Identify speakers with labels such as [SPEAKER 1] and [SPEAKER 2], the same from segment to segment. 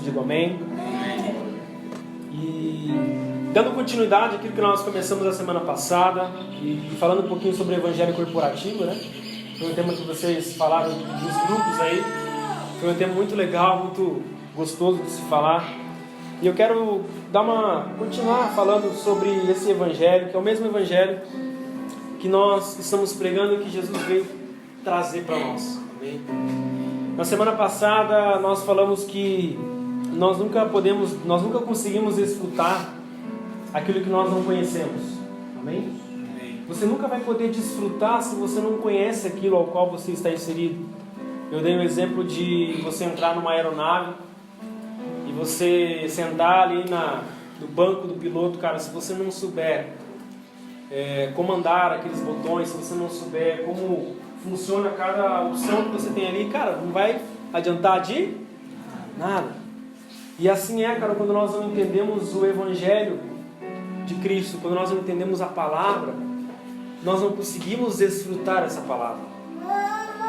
[SPEAKER 1] digo amém. E dando continuidade àquilo que nós começamos a semana passada, e falando um pouquinho sobre o evangelho corporativo, né? Foi um tema que vocês falaram nos grupos aí. Foi um tema muito legal, muito gostoso de se falar. E eu quero continuar falando sobre esse evangelho, que é o mesmo evangelho que nós estamos pregando e que Jesus veio trazer para nós. Amém? Na semana passada nós falamos que nós nunca conseguimos desfrutar aquilo que nós não conhecemos. Amém? Você nunca vai poder desfrutar se você não conhece aquilo ao qual você está inserido. Eu dei um exemplo de você entrar numa aeronave e você sentar ali no banco do piloto. Cara, se você não souber comandar aqueles botões, se você não souber como funciona cada opção que você tem ali, cara, não vai adiantar de nada. E assim cara, quando nós não entendemos o evangelho de Cristo, quando nós não entendemos a palavra, nós não conseguimos desfrutar essa palavra.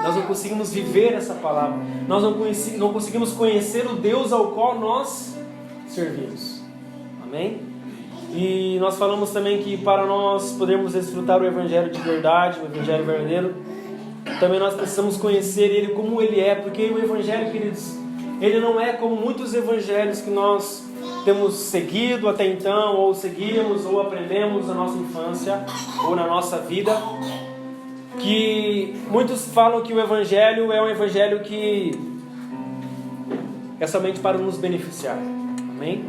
[SPEAKER 1] Nós não conseguimos viver essa palavra. Nós não conseguimos conhecer o Deus ao qual nós servimos. Amém? E nós falamos também que para nós podermos desfrutar o evangelho de verdade, o evangelho verdadeiro, também nós precisamos conhecer ele como ele é. Porque o evangelho, queridos, ele não é como muitos evangelhos que nós temos seguido até então, ou seguimos, ou aprendemos na nossa infância, ou na nossa vida. Que muitos falam que o evangelho é um evangelho que é somente para nos beneficiar. Amém?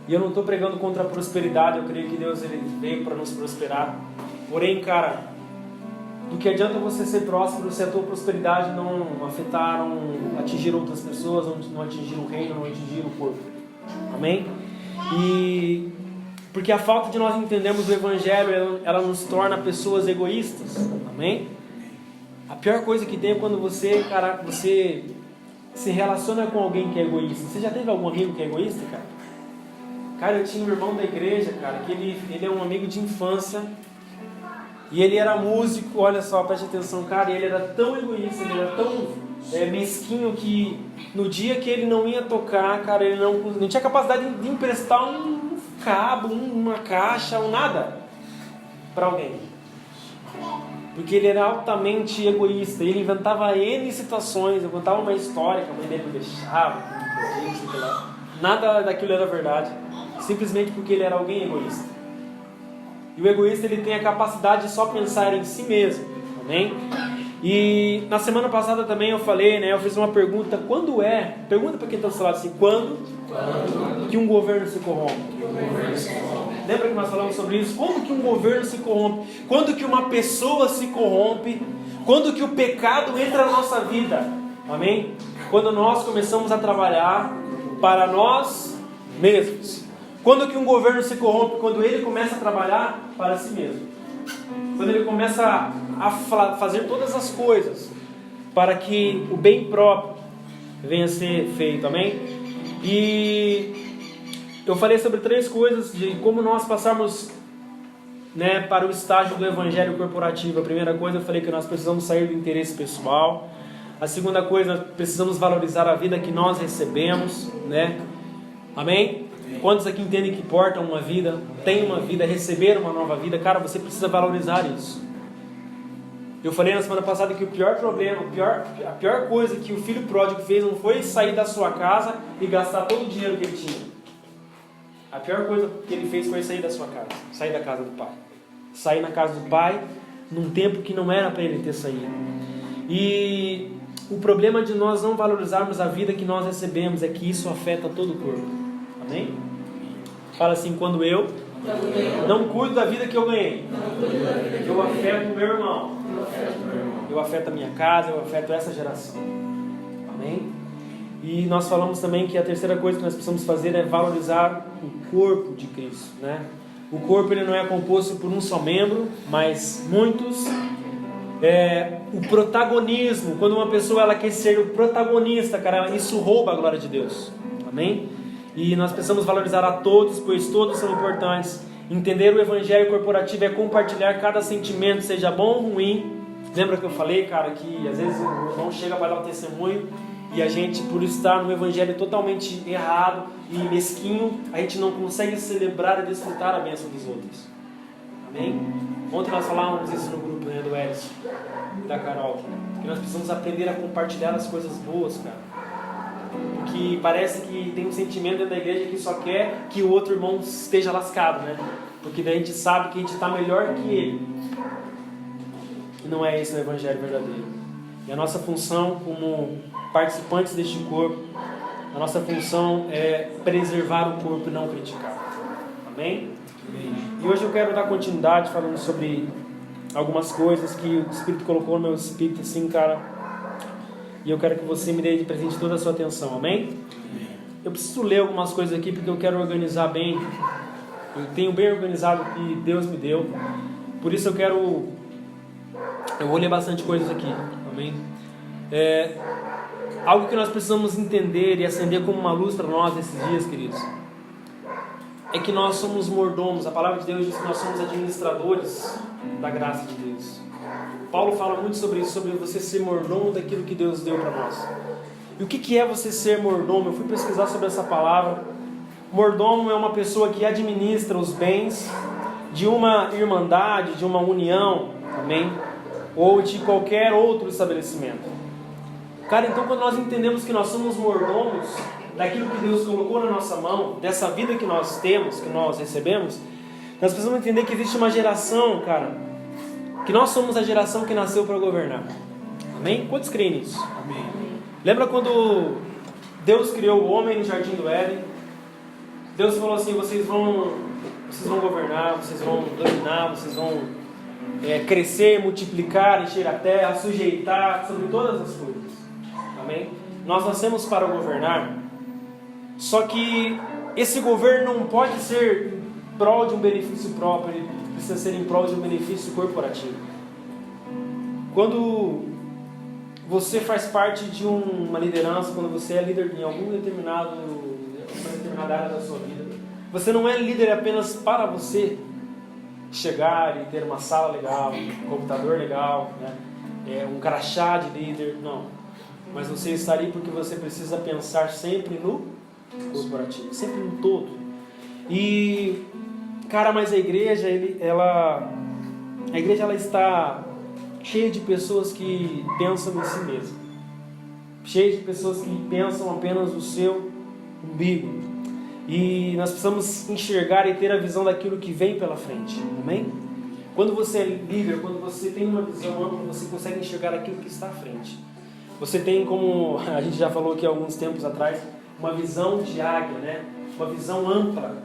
[SPEAKER 1] E eu não estou pregando contra a prosperidade. Eu creio que Deus ele veio para nos prosperar. Porém, cara, do que adianta você ser próspero se a tua prosperidade não afetar, não atingir outras pessoas, não atingir o reino, não atingir o corpo. Amém? E porque a falta de nós entendermos o evangelho, ela nos torna pessoas egoístas. Amém? A pior coisa que tem é quando você se relaciona com alguém que é egoísta. Você já teve algum amigo que é egoísta, cara? Cara, eu tinha um irmão da igreja, cara, que ele é um amigo de infância. E ele era músico, olha só, preste atenção, cara. E ele era tão egoísta, ele era tão mesquinho que no dia que ele não ia tocar, cara, ele não tinha capacidade de emprestar um cabo, uma caixa, nada para alguém. Porque ele era altamente egoísta. Ele inventava N situações. Eu contava uma história que a mãe dele não deixava, nada daquilo era verdade, simplesmente porque ele era alguém egoísta. E o egoísta, ele tem a capacidade de só pensar em si mesmo. Amém? E na semana passada também eu falei, né? Eu fiz uma pergunta. Pergunta para quem está do seu lado assim: quando que um governo se corrompe? Lembra que nós falamos sobre isso? Quando que um governo se corrompe? Quando que uma pessoa se corrompe? Quando que o pecado entra na nossa vida? Amém? Quando nós começamos a trabalhar para nós mesmos. Quando que um governo se corrompe? Quando ele começa a trabalhar para si mesmo. Quando ele começa a fazer todas as coisas para que o bem próprio venha a ser feito. Amém? E eu falei sobre 3 coisas de como nós passarmos, né, para o estágio do evangelho corporativo. A primeira coisa, eu falei que nós precisamos sair do interesse pessoal. A segunda coisa, precisamos valorizar a vida que nós recebemos, né? Amém? Quantos aqui entendem que importa uma vida, tem uma vida, receber uma nova vida? Cara, você precisa valorizar isso. Eu falei na semana passada que o pior problema, a pior coisa que o filho pródigo fez não foi sair da sua casa e gastar todo o dinheiro que ele tinha. A pior coisa que ele fez foi sair da sua casa, sair da casa do pai. Sair na casa do pai num tempo que não era para ele ter saído. E o problema de nós não valorizarmos a vida que nós recebemos é que isso afeta todo o corpo. Amém? Fala assim: quando eu não cuido da vida que eu ganhei, eu afeto o meu irmão, eu afeto a minha casa, eu afeto essa geração. Amém? E nós falamos também que a terceira coisa que nós precisamos fazer é valorizar o corpo de Cristo, né? O corpo, ele não é composto por um só membro, mas muitos. O protagonismo, quando uma pessoa ela quer ser o protagonista, cara, isso rouba a glória de Deus. Amém? E nós precisamos valorizar a todos, pois todos são importantes. Entender o evangelho corporativo é compartilhar cada sentimento, seja bom ou ruim. Lembra que eu falei, cara, que às vezes o irmão chega para dar um testemunho E a gente, por estar no evangelho totalmente errado e mesquinho, a gente não consegue celebrar e desfrutar a bênção dos outros. Amém? Ontem nós falávamos isso no grupo, né, do Edson e da Carol, que nós precisamos aprender a compartilhar as coisas boas, cara. Porque parece que tem um sentimento dentro da igreja que só quer que o outro irmão esteja lascado, né? Porque daí a gente sabe que a gente está melhor que ele. E não é esse o evangelho verdadeiro. E a nossa função como participantes deste corpo, a nossa função é preservar o corpo e não criticar. Amém? Amém. E hoje eu quero dar continuidade falando sobre algumas coisas que o Espírito colocou no meu espírito, assim, cara. E eu quero que você me dê de presente toda a sua atenção, amém? Eu preciso ler algumas coisas aqui porque eu quero organizar bem. Eu tenho bem organizado o que Deus me deu. Por isso eu vou ler bastante coisas aqui, amém? Algo que nós precisamos entender e acender como uma luz para nós nesses dias, queridos, é que nós somos mordomos. A palavra de Deus diz que nós somos administradores da graça de Deus. Paulo fala muito sobre isso, sobre você ser mordomo daquilo que Deus deu para nós. E o que é você ser mordomo? Eu fui pesquisar sobre essa palavra. Mordomo é uma pessoa que administra os bens de uma irmandade, de uma união, amém? Ou de qualquer outro estabelecimento. Cara, então quando nós entendemos que nós somos mordomos daquilo que Deus colocou na nossa mão, dessa vida que nós temos, que nós recebemos, nós precisamos entender que existe uma geração, cara, que nós somos a geração que nasceu para governar. Amém? Quantos creem nisso? Amém. Lembra quando Deus criou o homem no jardim do Éden? Deus falou assim: vocês vão governar, vocês vão dominar, vocês vão crescer, multiplicar, encher a terra, sujeitar sobre todas as coisas. Amém? Nós nascemos para governar. Só que esse governo não pode ser em prol de um benefício próprio, ele precisa ser em prol de um benefício corporativo. Quando você faz parte de uma liderança, quando você é líder em alguma determinada área da sua vida, você não é líder apenas para você chegar e ter uma sala legal, um computador legal, né? Um crachá de líder, não. Mas você está ali porque você precisa pensar sempre no corporativo, sempre no todo. E, cara, mas a igreja, ela está cheia de pessoas que pensam em si mesmo, cheia de pessoas que pensam apenas no seu umbigo. E nós precisamos enxergar e ter a visão daquilo que vem pela frente, amém? Quando você é líder, quando você tem uma visão ampla, você consegue enxergar aquilo que está à frente. Você tem, como a gente já falou aqui há alguns tempos atrás, uma visão de águia, né? Uma visão ampla.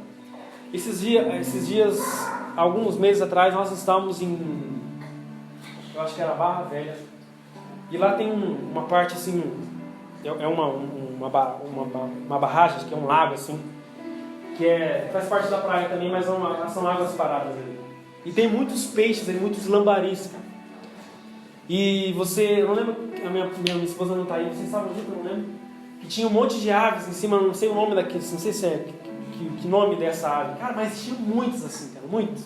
[SPEAKER 1] Esses dias, alguns meses atrás, nós estávamos eu acho que era Barra Velha, e lá tem uma parte assim, uma barragem, que é um lago assim, que faz parte da praia também, mas são águas paradas ali. E tem muitos peixes ali, muitos lambaris, cara. E eu não lembro, a minha esposa não está aí, vocês sabem disso, eu não lembro, que tinha um monte de aves em cima, não sei o nome daquele, não sei se é, que nome dessa ave. Cara, mas tinha muitos assim, cara, muitos.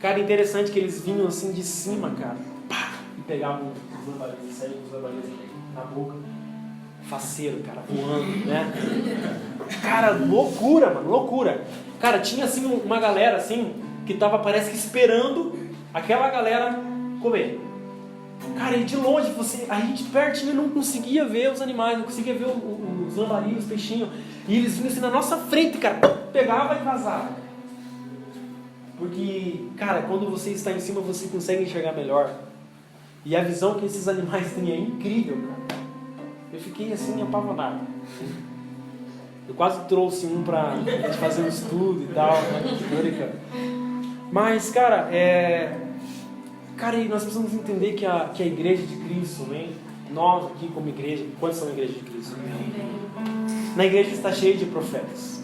[SPEAKER 1] Cara, interessante que eles vinham assim de cima, cara, pá, e pegavam os lambaris, e saíam os lambaris na boca. Faceiro, cara, voando, né? Cara, loucura, mano, loucura. Cara, tinha assim uma galera assim, que tava, parece que esperando aquela galera comer. Cara, e de longe, a gente pertinho não conseguia ver os animais, não conseguia ver os lambaris, os peixinhos. E eles vinham assim na nossa frente, cara, pegava e vazava. Porque, cara, quando você está em cima, você consegue enxergar melhor. E a visão que esses animais têm é incrível, cara. Eu fiquei assim, apavorado. Eu quase trouxe um pra gente fazer um estudo e tal, né? Mas, cara, Cara, e nós precisamos entender que a igreja de Cristo, amém? Nós aqui como igreja, quantos são a igreja de Cristo? Amém? Na igreja está cheia de profetas.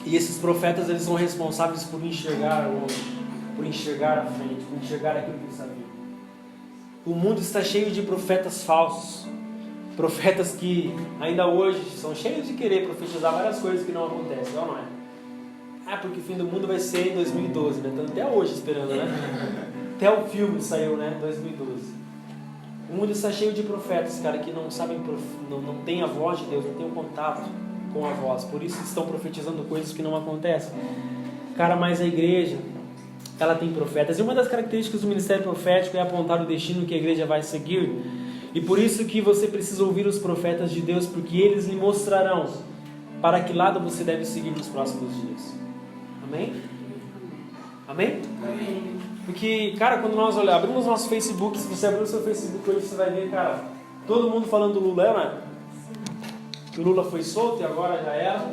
[SPEAKER 1] E esses profetas, eles são responsáveis por enxergar o homem, por enxergar a frente, por enxergar aquilo que está vindo. O mundo está cheio de profetas falsos. Profetas que ainda hoje são cheios de querer profetizar várias coisas que não acontecem, não é? Porque o fim do mundo vai ser em 2012, né? Estamos até hoje esperando, né? Até o filme saiu, né? 2012. O mundo está cheio de profetas, cara, que não sabem, não tem a voz de Deus, não tem o contato com a voz. Por isso estão profetizando coisas que não acontecem. Cara, mas a igreja, ela tem profetas. E uma das características do ministério profético é apontar o destino que a igreja vai seguir. E por isso que você precisa ouvir os profetas de Deus, porque eles lhe mostrarão para que lado você deve seguir nos próximos dias. Amém? Amém?
[SPEAKER 2] Amém.
[SPEAKER 1] Porque, cara, quando nós abrimos nosso Facebook, se você abrir o seu Facebook hoje, você vai ver, cara, todo mundo falando do Lula, né? Que o Lula foi solto e agora já era.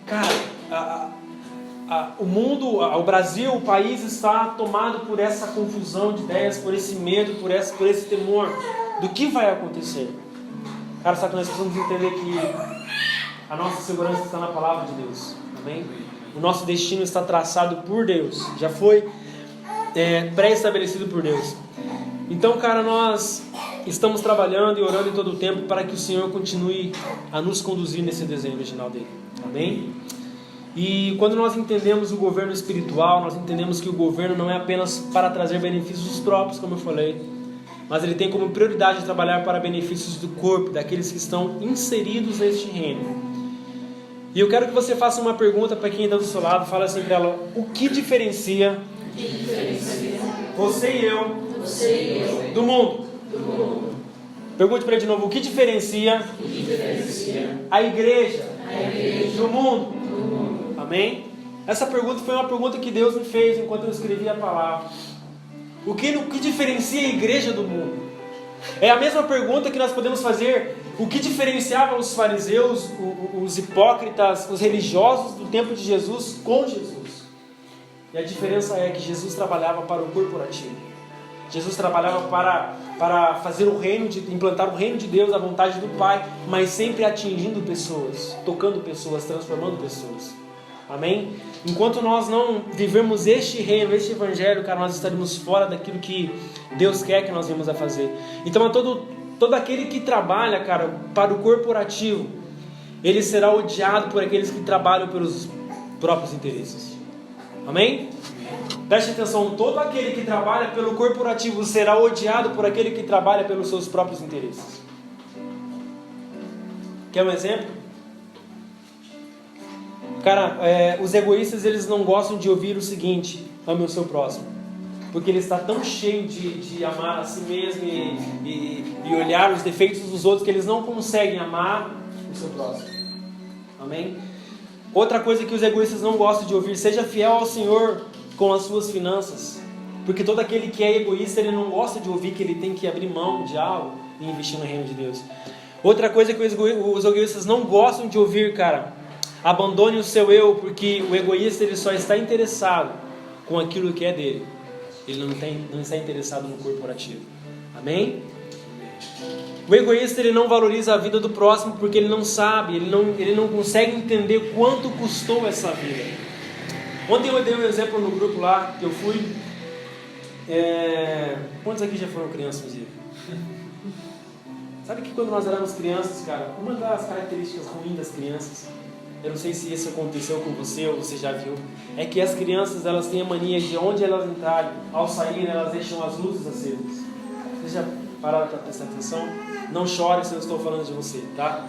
[SPEAKER 1] Cara, o mundo, o Brasil, o país está tomado por essa confusão de ideias, por esse medo, por esse temor do que vai acontecer. Cara, só que nós precisamos entender que a nossa segurança está na palavra de Deus. Amém? O nosso destino está traçado por Deus. Já foi pré-estabelecido por Deus. Então, cara, nós estamos trabalhando e orando em todo o tempo para que o Senhor continue a nos conduzir nesse desenho original dele. Amém? E quando nós entendemos o governo espiritual, nós entendemos que o governo não é apenas para trazer benefícios próprios, como eu falei, mas ele tem como prioridade trabalhar para benefícios do corpo, daqueles que estão inseridos neste reino. E eu quero que você faça uma pergunta para quem está do seu lado, fala assim para ela: o que diferencia você e eu do mundo? Pergunte para ele de novo: o que diferencia a igreja do mundo? Amém? Essa pergunta foi uma pergunta que Deus me fez enquanto eu escrevia a palavra. O que diferencia a igreja do mundo? É a mesma pergunta que nós podemos fazer: o que diferenciava os fariseus, os hipócritas, os religiosos do tempo de Jesus com Jesus? E a diferença é que Jesus trabalhava para o corporativo. Jesus trabalhava para fazer o reino, implantar o reino de Deus, a vontade do Pai, mas sempre atingindo pessoas, tocando pessoas, transformando pessoas. Amém? Enquanto nós não vivermos este reino, este evangelho, cara, nós estaremos fora daquilo que Deus quer que nós venhamos a fazer. Então, todo aquele que trabalha, cara, para o corporativo, ele será odiado por aqueles que trabalham pelos próprios interesses. Amém? Preste atenção, todo aquele que trabalha pelo corporativo será odiado por aquele que trabalha pelos seus próprios interesses. Quer um exemplo? Cara, os egoístas, eles não gostam de ouvir o seguinte: ame o seu próximo. Porque ele está tão cheio de amar a si mesmo e olhar os defeitos dos outros, que eles não conseguem amar o seu próximo. Amém? Outra coisa que os egoístas não gostam de ouvir: seja fiel ao Senhor com as suas finanças. Porque todo aquele que é egoísta, ele não gosta de ouvir que ele tem que abrir mão de algo e investir no reino de Deus. Outra coisa que os egoístas não gostam de ouvir, cara: abandone o seu eu, porque o egoísta, ele só está interessado com aquilo que é dele. Ele não está interessado no corporativo. Amém? O egoísta, ele não valoriza a vida do próximo porque ele não sabe, ele não consegue entender quanto custou essa vida. Ontem eu dei um exemplo no grupo lá que eu fui. Quantos aqui já foram crianças, inclusive? Sabe que quando nós éramos crianças, cara, uma das características ruins das crianças, eu não sei se isso aconteceu com você ou você já viu, é que as crianças, elas têm a mania de onde elas entrarem, ao saírem, elas deixam as luzes acesas. Vocês já pararam para prestar atenção? Não chore se eu estou falando de você, tá?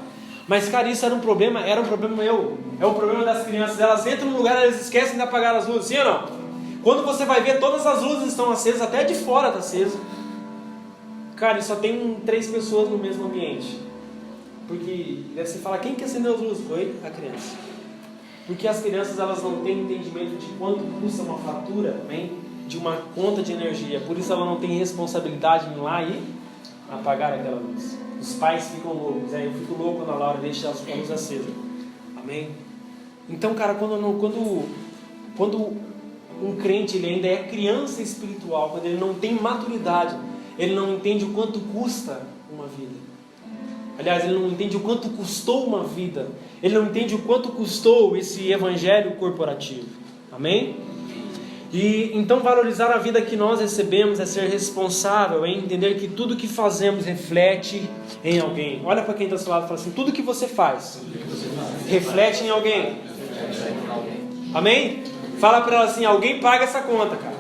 [SPEAKER 1] Mas, cara, isso era um problema meu. É um problema das crianças. Elas entram no lugar, elas esquecem de apagar as luzes, sim ou não? Quando você vai ver, todas as luzes estão acesas, até de fora está acesa. Cara, e só tem 3 pessoas no mesmo ambiente. Porque deve se falar: quem que acendeu as luzes? Foi a criança. Porque as crianças, elas não têm entendimento de quanto custa uma fatura, de uma conta de energia. Por isso ela não tem responsabilidade em ir lá e apagar aquela luz. Os pais ficam loucos. Eu fico louco quando a Laura deixa a luz acesa. Amém? Então, cara, quando um crente, ele ainda é criança espiritual, quando ele não tem maturidade, ele não entende o quanto custa uma vida. Aliás, ele não entende o quanto custou uma vida. Ele não entende o quanto custou esse evangelho corporativo. Amém? E então valorizar a vida que nós recebemos é ser responsável, é entender que tudo que fazemos reflete em alguém. Olha para quem está ao seu lado e fala assim: tudo que você faz reflete em alguém. Amém? Fala para ela assim: alguém paga essa conta, cara.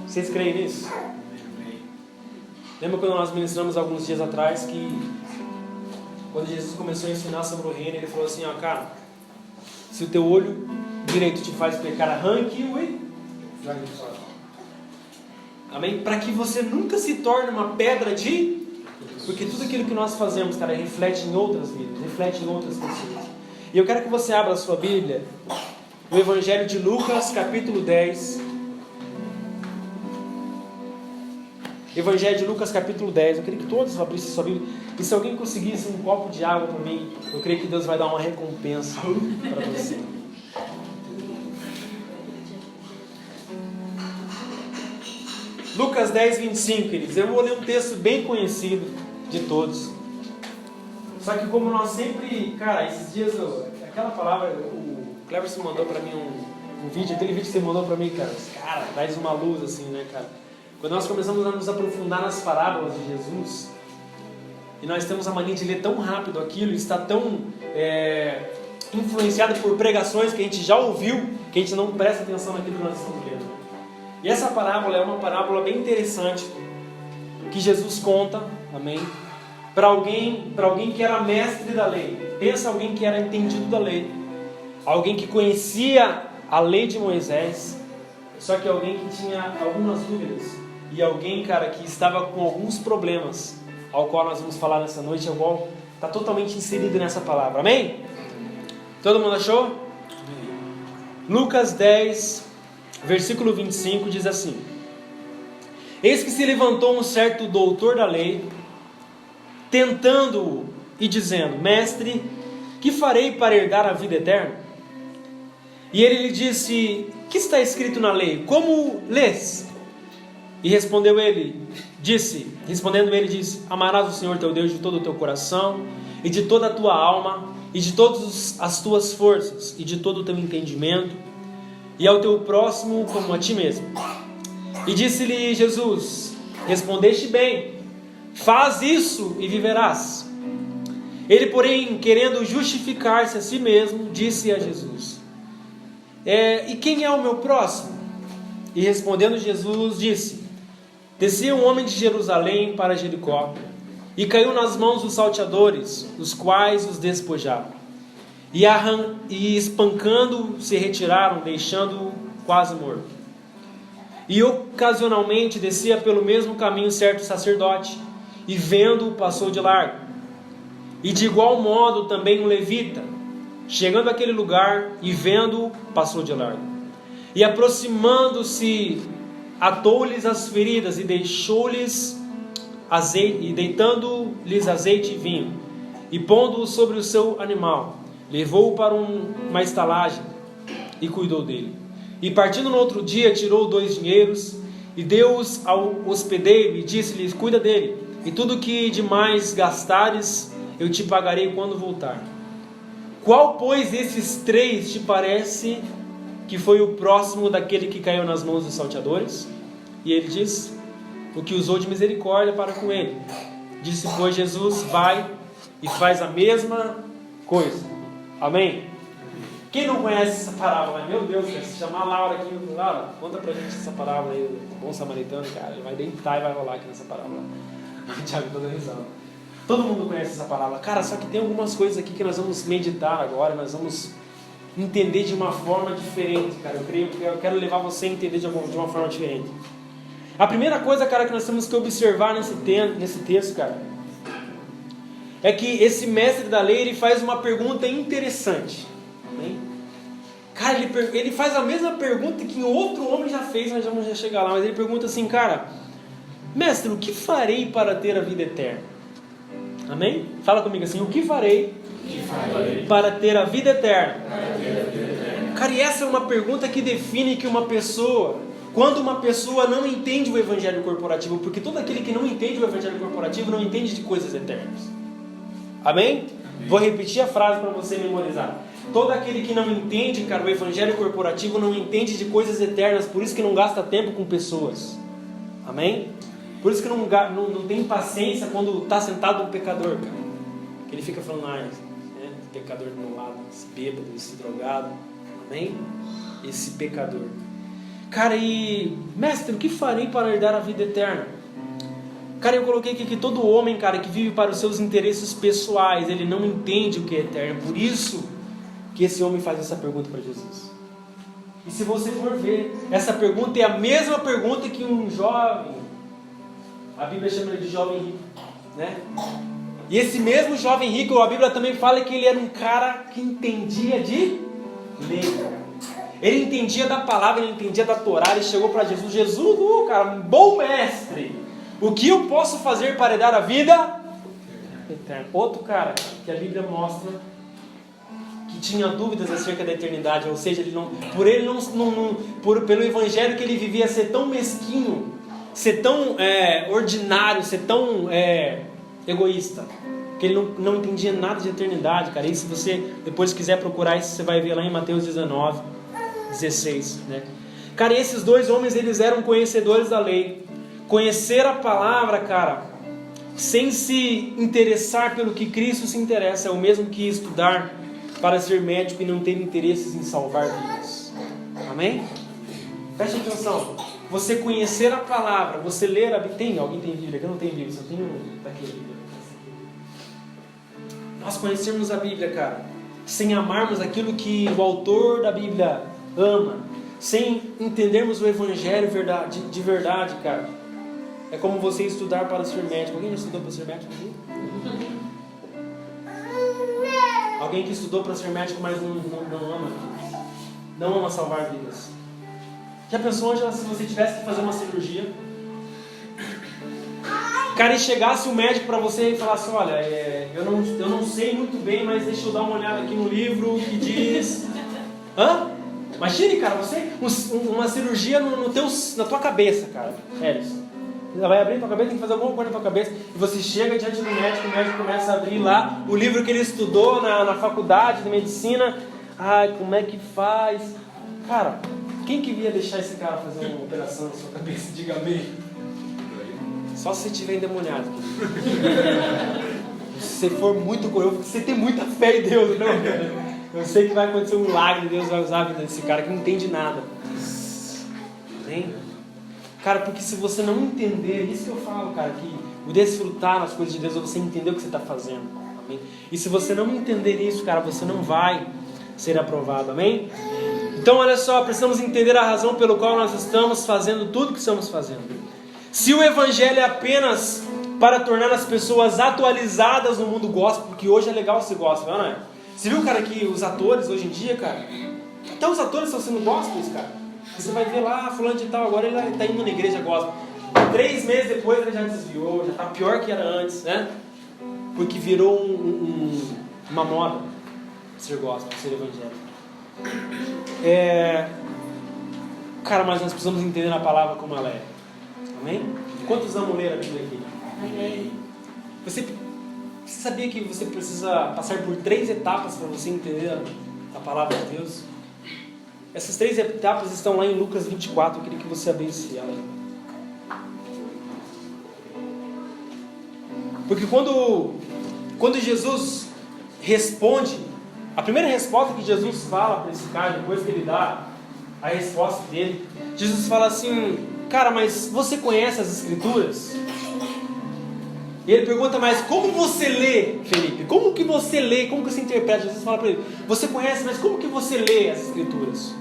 [SPEAKER 1] Vocês creem nisso? Lembra quando nós ministramos alguns dias atrás que quando Jesus começou a ensinar sobre o reino, ele falou assim, ó, cara, se o teu olho direito te faz pecar, arranque-o e jogue fora. Amém? Para que você nunca se torne uma pedra de... Porque tudo aquilo que nós fazemos, cara, reflete em outras vidas, reflete em outras pessoas. E eu quero que você abra a sua Bíblia, no Evangelho de Lucas, capítulo 10. Evangelho de Lucas, capítulo 10. Eu queria que todos abrissem sua Bíblia. E se alguém conseguisse um copo de água para mim, eu creio que Deus vai dar uma recompensa para você. Lucas 10, 25, queridos. Eu vou ler um texto bem conhecido de todos. Só que como nós sempre... Cara, esses dias, aquela palavra, o Cleverson mandou para mim um vídeo, aquele vídeo que você mandou para mim, cara, traz uma luz assim, né, cara? Quando nós começamos a nos aprofundar nas parábolas de Jesus, e nós temos a mania de ler tão rápido aquilo, e está tão influenciado por pregações que a gente já ouviu, que a gente não presta atenção naquilo que nós estamos lendo. E essa parábola é uma parábola bem interessante, que Jesus conta, amém? Para alguém que era mestre da lei. Pensa alguém que era entendido da lei. Alguém que conhecia a lei de Moisés, só que alguém que tinha algumas dúvidas. E alguém, cara, que estava com alguns problemas, ao qual nós vamos falar nessa noite, ao qual está totalmente inserido nessa palavra. Amém? Todo mundo achou? Lucas 10, versículo 25 diz assim: Eis que se levantou um certo doutor da lei, tentando-o e dizendo: Mestre, que farei para herdar a vida eterna? E ele lhe disse: Que está escrito na lei? Como lês? E respondendo ele, disse: Amarás o Senhor teu Deus de todo o teu coração, e de toda a tua alma, e de todas as tuas forças, e de todo o teu entendimento, e ao teu próximo como a ti mesmo. E disse-lhe Jesus: Respondeste bem, faz isso e viverás. Ele, porém, querendo justificar-se a si mesmo, disse a Jesus: E quem é o meu próximo? E respondendo Jesus, disse: Descia um homem de Jerusalém para Jericó, e caiu nas mãos dos salteadores, os quais os despojaram. E espancando, se retiraram, deixando-o quase morto. E ocasionalmente descia pelo mesmo caminho certo sacerdote, e vendo-o passou de largo. E de igual modo também um levita, chegando àquele lugar e vendo-o passou de largo. E aproximando-se, atou-lhes as feridas e deixou-lhes azeite, e deitando-lhes azeite e vinho, e pondo-o sobre o seu animal, levou-o para uma estalagem e cuidou dele. E partindo no outro dia, tirou 2 dinheiros e deu-os ao hospedeiro e disse-lhe: Cuida dele, e tudo que demais gastares eu te pagarei quando voltar. Qual, pois, desses 3 te parece que foi o próximo daquele que caiu nas mãos dos salteadores? E ele disse: O que usou de misericórdia para com ele. Disse, pois, Jesus: Vai e faz a mesma coisa. Amém? Quem não conhece essa parábola? Meu Deus, se chamar a Laura aqui, Laura, conta pra gente essa parábola aí, o bom samaritano, cara, ele vai deitar e vai rolar aqui nessa parábola. O Thiago toda risada. Todo mundo conhece essa parábola. Cara, só que tem algumas coisas aqui que nós vamos meditar agora, nós vamos entender de uma forma diferente, cara. Eu quero levar você a entender de uma forma diferente. A primeira coisa, cara, que nós temos que observar nesse texto, cara, é que esse mestre da lei, ele faz uma pergunta interessante. Amém? Cara, ele faz a mesma pergunta que outro homem já fez, nós vamos já chegar lá, mas ele pergunta assim, cara: Mestre, o que farei para ter a vida eterna? Amém? Fala comigo assim: o que farei para ter a vida eterna? Cara, e essa é uma pergunta que define que uma pessoa, quando uma pessoa não entende o evangelho corporativo, porque todo aquele que não entende o evangelho corporativo não entende de coisas eternas. Amém? Vou repetir a frase para você memorizar. Todo aquele que não entende, cara, o evangelho corporativo não entende de coisas eternas, por isso que não gasta tempo com pessoas. Amém? Por isso que não tem paciência quando está sentado um pecador, cara. Que ele fica falando, esse pecador do meu lado, esse bêbado, esse drogado. Amém? Esse pecador. Cara, e mestre, o que farei para herdar a vida eterna? Cara, eu coloquei aqui que todo homem, cara, que vive para os seus interesses pessoais, ele não entende o que é eterno. Por isso que esse homem faz essa pergunta para Jesus. E se você for ver, essa pergunta é a mesma pergunta que um jovem, a Bíblia chama ele de jovem rico, né? E esse mesmo jovem rico, a Bíblia também fala que ele era um cara que entendia de lei. Ele entendia da palavra, ele entendia da Torá. Ele chegou para Jesus: Jesus, cara, um bom mestre, o que eu posso fazer para dar a vida eterna? Outro cara que a Bíblia mostra que tinha dúvidas acerca da eternidade, ou seja, pelo evangelho que ele vivia ser tão mesquinho, ser tão ordinário, ser tão egoísta, que ele não entendia nada de eternidade, cara. E se você depois quiser procurar isso, você vai ver lá em Mateus 19, 16, né? Cara, esses dois homens, eles eram conhecedores da lei. Conhecer a palavra, cara, sem se interessar pelo que Cristo se interessa, é o mesmo que estudar para ser médico e não ter interesses em salvar vidas. Amém? Preste atenção. Você conhecer a palavra, você ler a Bíblia. Alguém tem Bíblia? Eu não tenho Bíblia, só tenho daqui a Bíblia. Nós conhecermos a Bíblia, cara, sem amarmos aquilo que o autor da Bíblia ama, sem entendermos o Evangelho de verdade, cara, é como você estudar para ser médico. Alguém já estudou para ser médico aqui? Alguém que estudou para ser médico, mas não ama salvar vidas. Já pensou se você tivesse que fazer uma cirurgia, cara, e chegasse um médico para você e falasse: olha, eu não sei muito bem, mas deixa eu dar uma olhada aqui no livro que diz... Imagine, cara, uma cirurgia na tua cabeça, cara. Ela vai abrir tua cabeça, tem que fazer alguma coisa na tua cabeça, e você chega diante do médico, o médico começa a abrir lá o livro que ele estudou na faculdade de medicina. Ai, como é que faz? Cara, quem que ia deixar esse cara fazer uma operação na sua cabeça? Diga amém. Só se você estiver endemoniado. Se você for muito corajoso, você tem muita fé em Deus, não? Eu sei que vai acontecer um milagre, Deus vai usar a vida desse cara que não entende nada. Amém? Cara, porque se você não entender, isso que eu falo, cara, que o desfrutar nas coisas de Deus é você entender o que você está fazendo. Amém? E se você não entender isso, cara, você não vai ser aprovado. Amém? Então, olha só, precisamos entender a razão pelo qual nós estamos fazendo tudo o que estamos fazendo. Se o Evangelho é apenas para tornar as pessoas atualizadas no mundo gospel, porque hoje é legal ser gospel, não é? Você viu, cara, que os atores hoje em dia, cara, até os atores estão sendo gospels, cara. Você vai ver lá, fulano de tal, agora ele está indo na igreja gospel. 3 meses depois ele já desviou, já está pior que era antes, né? Porque virou uma moda ser gospel, ser evangélico. Cara, mas nós precisamos entender a palavra como ela é. Amém? Quantos amam ler a Bíblia aqui? Amém. Você sabia que você precisa passar por 3 etapas para você entender a palavra de Deus? Essas 3 etapas estão lá em Lucas 24. Eu queria que você abrisse ela. Porque quando Jesus responde, a primeira resposta que Jesus fala para esse cara, depois que ele dá a resposta dele, Jesus fala assim: cara, mas você conhece as Escrituras? E ele pergunta: mas como você lê, Felipe? Como que você lê? Como que você interpreta? Jesus fala para ele: você conhece, mas como que você lê as Escrituras?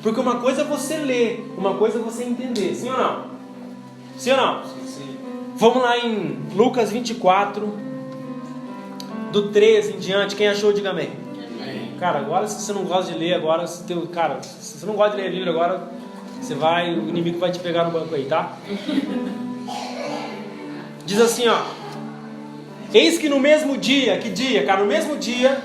[SPEAKER 1] Porque uma coisa é você ler, uma coisa é você entender. Sim ou não? Sim ou não? Sim. Vamos lá em Lucas 24, do 13 em diante. Quem achou, diga amém. Amém. Cara, agora se você não gosta de ler, agora se você não gosta de ler a Bíblia, agora o inimigo vai te pegar no banco aí, tá? Diz assim, ó: eis que no mesmo dia, que dia, cara? No mesmo dia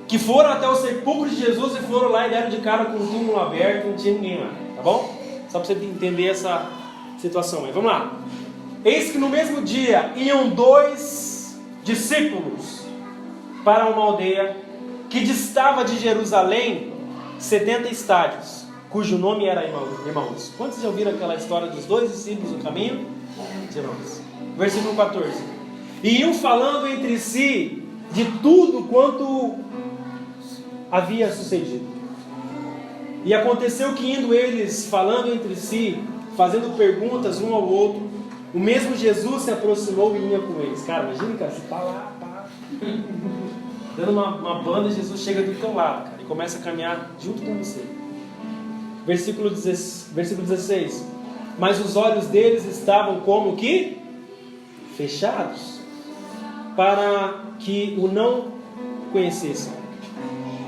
[SPEAKER 1] que foram até o sepulcro de Jesus e foram lá e deram de cara com o túmulo aberto, não tinha ninguém lá, tá bom? Só para você entender essa situação aí. Vamos lá. Eis que no mesmo dia iam 2 discípulos para uma aldeia que distava de Jerusalém 70 estádios, cujo nome era Emaús. Quantos já ouviram aquela história dos 2 discípulos no caminho? Emaús. Versículo 14. E iam falando entre si de tudo quanto havia sucedido. E aconteceu que, indo eles falando entre si, fazendo perguntas um ao outro, o mesmo Jesus se aproximou e ia com eles. Cara, imagina, cara, você tá lá, pá, dando uma banda, Jesus chega do teu lado, cara, e começa a caminhar junto com você. Versículo 16. Mas os olhos deles estavam como que fechados, para que o não conhecessem.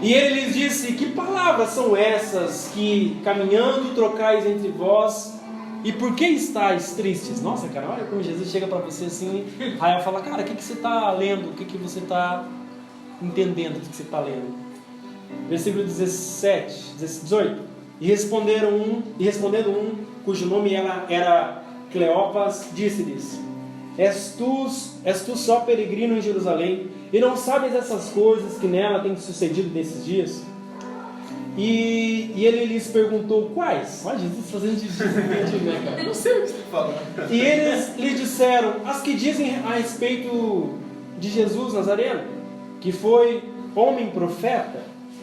[SPEAKER 1] E ele lhes disse: que palavras são essas que caminhando trocais entre vós, e por que estáis tristes? Nossa, cara, olha como Jesus chega para você assim. Aí fala: cara, o que você está lendo? O que você está entendendo do que você está lendo? Versículo 18. E respondendo um, cujo nome era Cleopas, disse-lhes: És tu só peregrino em Jerusalém, e não sabes essas coisas que nela têm sucedido nesses dias? E ele lhes perguntou: quais? Olha, Jesus fazendo de né, cara?
[SPEAKER 2] Eu não sei o que você fala.
[SPEAKER 1] E eles lhe disseram: as que dizem a respeito de Jesus Nazareno, que foi homem profeta,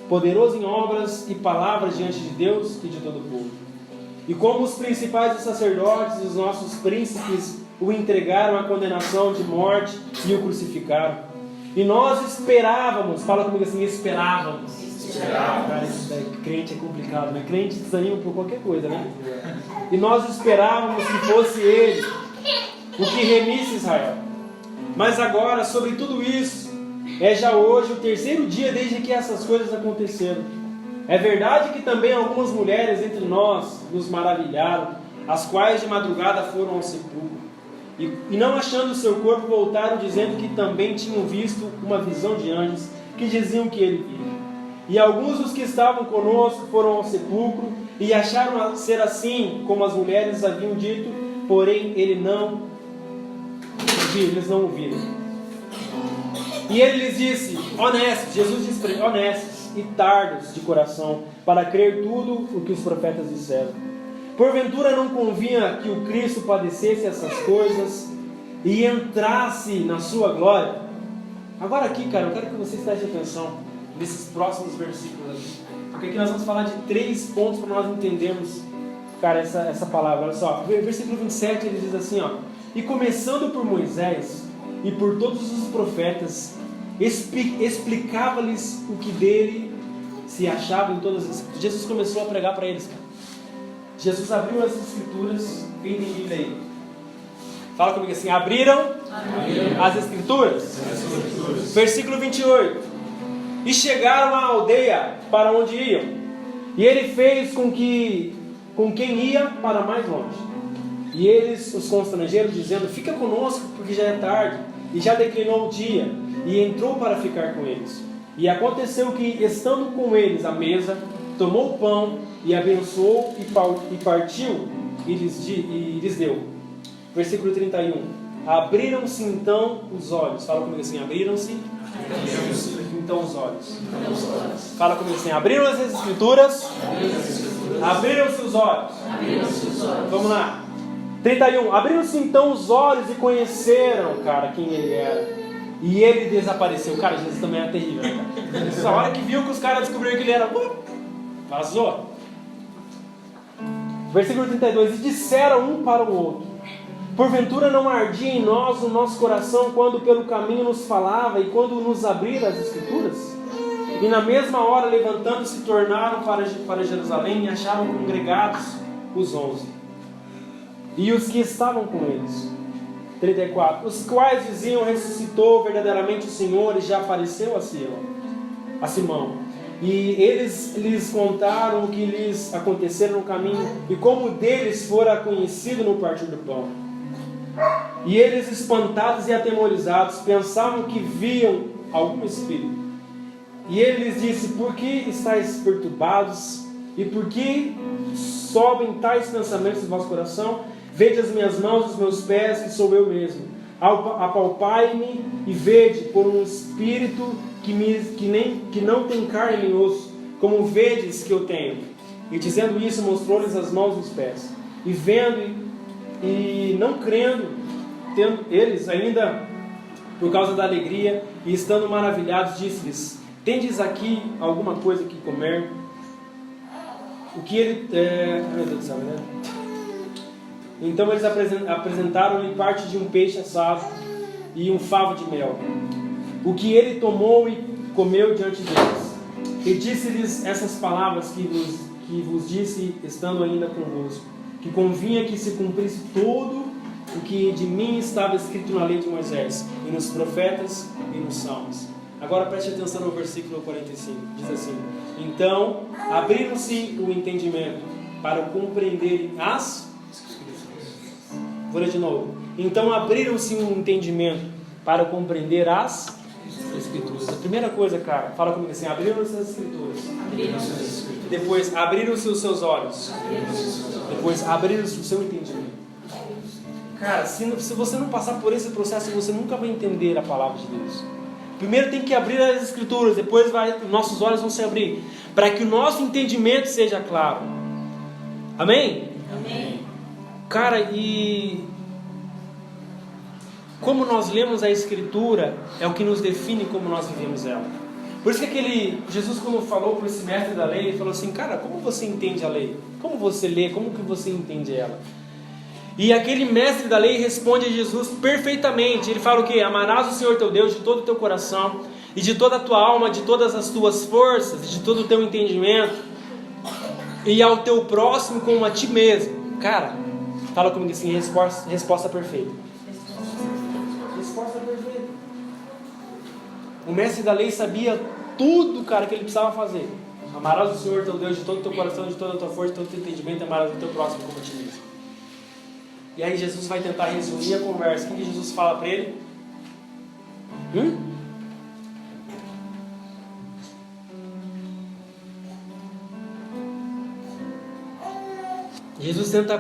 [SPEAKER 1] poderoso em obras e palavras diante de Deus e de todo o povo. E como os principais dos sacerdotes e os nossos príncipes o entregaram à condenação de morte e o crucificaram. E nós esperávamos, fala comigo assim, esperávamos. Cara, crente é complicado, né? Crente desanima por qualquer coisa, né? E nós esperávamos que fosse ele o que remisse Israel. Mas agora, sobre tudo isso, é já hoje o terceiro dia desde que essas coisas aconteceram. É verdade que também algumas mulheres entre nós nos maravilharam, as quais de madrugada foram ao sepulcro. E não achando o seu corpo, voltaram dizendo que também tinham visto uma visão de anjos, que diziam que ele via. E alguns dos que estavam conosco foram ao sepulcro e acharam ser assim como as mulheres haviam dito, porém eles não ouviram. E ele lhes disse: honestos, Jesus disse para eles: honestos e tardos de coração, para crer tudo o que os profetas disseram. Porventura não convinha que o Cristo padecesse essas coisas e entrasse na sua glória? Agora aqui, cara, eu quero que vocês prestem atenção nesses próximos versículos aqui, porque aqui nós vamos falar de 3 pontos para nós entendermos, cara, essa palavra. Olha só, versículo 27 ele diz assim, ó: e começando por Moisés e por todos os profetas, explicava-lhes o que dele se achava em todas as escrituras. Jesus começou a pregar para eles, cara. Jesus abriu as escrituras. Quem tem aí? Fala comigo assim: abriram as escrituras. Versículo 28. E chegaram à aldeia para onde iam, e ele fez com quem ia para mais longe. E eles os constrangeram, dizendo: fica conosco, porque já é tarde, e já declinou o dia. E entrou para ficar com eles. E aconteceu que, estando com eles à mesa, tomou o pão e abençoou e partiu e lhes deu. Versículo 31. Abriram-se então os olhos. Fala comigo assim: abriram-se então os olhos. Fala comigo assim: abriram as escrituras. Abriram-se os olhos. Vamos lá. 31. Abriram-se então os olhos e conheceram, cara, quem ele era. E ele desapareceu. Cara, Jesus também é terrível, cara. Essa hora que viu que os caras descobriram que ele era, vazou. Versículo 32. E disseram um para o outro: porventura não ardia em nós o nosso coração quando pelo caminho nos falava e quando nos abrira as escrituras? E na mesma hora, levantando-se, tornaram para Jerusalém e acharam congregados os 11 e os que estavam com eles. 34. Os quais diziam: ressuscitou verdadeiramente o Senhor e já apareceu a Simão. E eles lhes contaram o que lhes acontecera no caminho e como deles fora conhecido no partir do pão. E eles, espantados e atemorizados, pensavam que viam algum espírito. E ele lhes disse: por que estáis perturbados? E por que sobem tais pensamentos no vosso coração? Vede as minhas mãos e os meus pés, que sou eu mesmo. Apalpai-me e vede por um espírito que não tem carne nem osso, como vedes que eu tenho. E dizendo isso, mostrou-lhes as mãos e os pés. E vendo e não crendo, tendo eles ainda, por causa da alegria, e estando maravilhados, disse-lhes: tendes aqui alguma coisa que comer? O que ele... meu Deus do céu, né? Então eles apresentaram-lhe parte de um peixe assado e um favo de mel, o que ele tomou e comeu diante deles. E disse-lhes essas palavras que vos disse, estando ainda convosco, que convinha que se cumprisse todo o que de mim estava escrito na lei de Moisés, e nos profetas e nos salmos. Agora preste atenção no versículo 45, diz assim: então abriram-se o entendimento para compreenderem as Escrituras. Vou ler de novo. Então abriram-se o entendimento para compreender as Escrituras. A primeira coisa, cara, fala comigo assim: abriram-se as Escrituras. Depois abriram-se os seus olhos. Depois abriram-se o seu entendimento. Cara, se você não passar por esse processo, você nunca vai entender a palavra de Deus. Primeiro tem que abrir as Escrituras, depois nossos olhos vão se abrir, para que o nosso entendimento seja claro. Amém?
[SPEAKER 2] Amém.
[SPEAKER 1] Cara, e como nós lemos a Escritura é o que nos define como nós vivemos ela. Por isso que Jesus, quando falou para esse mestre da lei, ele falou assim: cara, como você entende a lei? Como você lê? Como que você entende ela? E aquele mestre da lei responde a Jesus perfeitamente. Ele fala o quê? Amarás o Senhor teu Deus de todo o teu coração, e de toda a tua alma, de todas as tuas forças, de todo o teu entendimento, e ao teu próximo como a ti mesmo. Cara, fala comigo assim: resposta perfeita. Resposta perfeita. O mestre da lei sabia tudo, cara, que ele precisava fazer. Amarás o Senhor teu Deus de todo o teu coração, de toda a tua força, de todo o teu entendimento, e amarás o teu próximo como a ti mesmo. E aí Jesus vai tentar resumir a conversa. O que Jesus fala para ele? Jesus tenta